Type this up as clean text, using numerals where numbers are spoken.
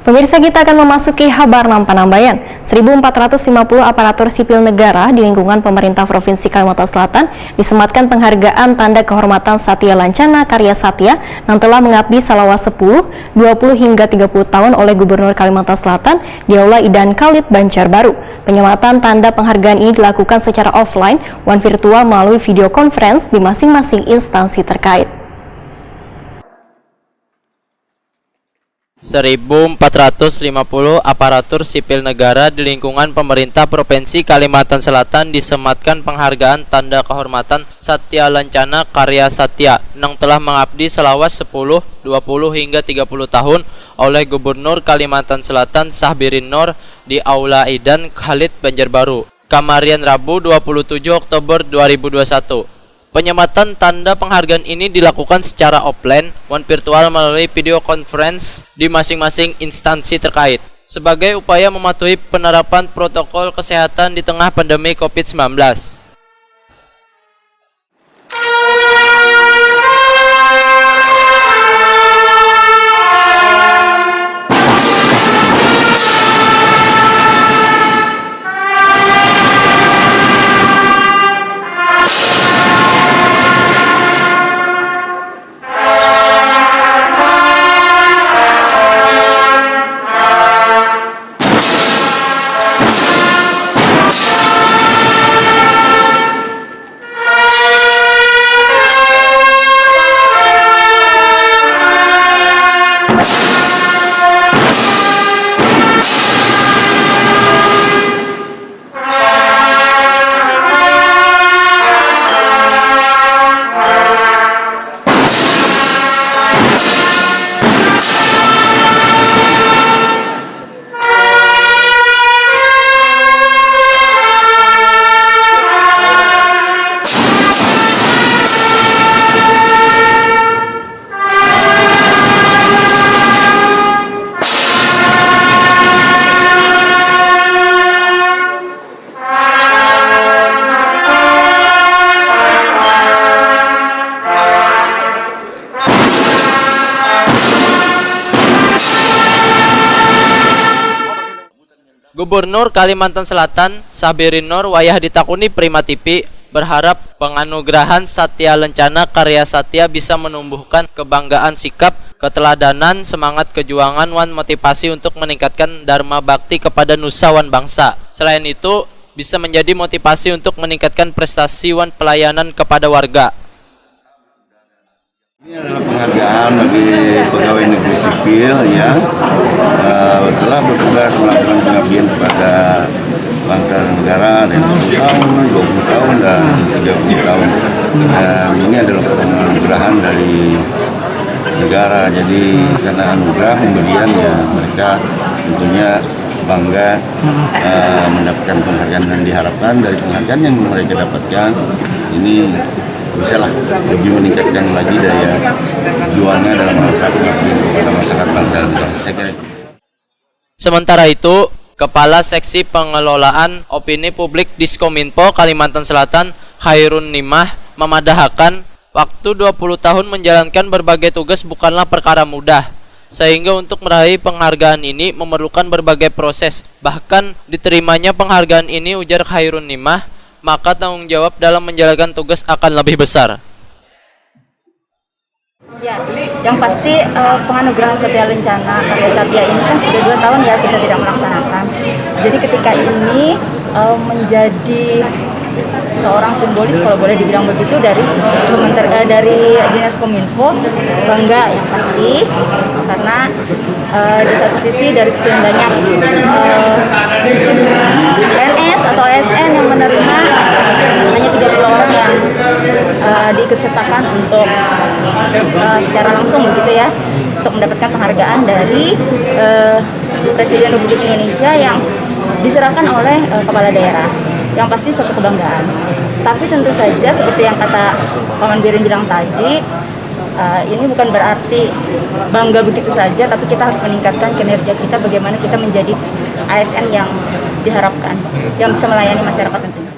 Pemirsa, kita akan memasuki Habar Nampanambayan. 1.450 aparatur sipil negara di lingkungan pemerintah Provinsi Kalimantan Selatan disematkan penghargaan Tanda Kehormatan Satya Lancana Karya Satya yang telah mengabdi selama 10, 20 hingga 30 tahun oleh Gubernur Kalimantan Selatan di Aula Idan Khalid Banjarbaru. Penyematan tanda penghargaan ini dilakukan secara offline dan virtual melalui video conference di masing-masing instansi terkait. 1.450 aparatur sipil negara di lingkungan pemerintah Provinsi Kalimantan Selatan disematkan penghargaan Tanda Kehormatan Satya Lancana Karya Satya yang telah mengabdi selama 10, 20 hingga 30 tahun oleh Gubernur Kalimantan Selatan Sahbirin Nur di Aula Idan Khalid Banjarbaru, Kamarian Rabu 27 Oktober 2021. Penyematan tanda penghargaan ini dilakukan secara offline dan virtual melalui video conference di masing-masing instansi terkait sebagai upaya mematuhi penerapan protokol kesehatan di tengah pandemi COVID-19. Gubernur Kalimantan Selatan Sahbirin Nur wayah ditakuni Prima TV berharap penganugerahan Satya Lancana Karya Satya bisa menumbuhkan kebanggaan sikap, keteladanan, semangat kejuangan wan motivasi untuk meningkatkan dharma bakti kepada nusa wan bangsa. Selain itu, bisa menjadi motivasi untuk meningkatkan prestasi wan pelayanan kepada warga. Ini adalah penghargaan bagi pegawai negeri sipil yang telah bertugas melakukan pengabdian kepada bangsa dan negara dan 10 tahun, 20 tahun, dan 30 tahun. Dan ini adalah penganugerahan dari negara, jadi karena anugerah pemberian ya mereka tentunya bangga mendapatkan penghargaan, dan diharapkan dari penghargaan yang mereka dapatkan ini bisalah lebih meningkatkan lagi daya juangnya dalam melakukan pengabdian kepada masyarakat bangsa dan negara. Saya kira. Sementara itu, Kepala Seksi Pengelolaan Opini Publik Diskominfo Kalimantan Selatan Khairun Nimah memadahkan waktu 20 tahun menjalankan berbagai tugas bukanlah perkara mudah, sehingga untuk meraih penghargaan ini memerlukan berbagai proses. Bahkan diterimanya penghargaan ini, ujar Khairun Nimah, maka tanggung jawab dalam menjalankan tugas akan lebih besar. Ya, yang pasti penganugerahan Satya Lancana Karya Satya ini kan sudah 2 tahun ya kita tidak melaksanakan. Jadi ketika ini menjadi seorang simbolis, kalau boleh dibilang begitu, dari Dinas Kominfo, bangga ya pasti, karena di satu sisi dari sekian banyak PNS atau ASN yang menerima, hanya 30 orang yang diikutsertakan untuk secara langsung begitu ya, untuk mendapatkan penghargaan dari Presiden Republik Indonesia yang diserahkan oleh kepala daerah. Yang pasti suatu kebanggaan. Tapi tentu saja seperti yang kata Paman Birin bilang tadi, ini bukan berarti bangga begitu saja, tapi kita harus meningkatkan kinerja kita, bagaimana kita menjadi ASN yang diharapkan, yang bisa melayani masyarakat tentunya.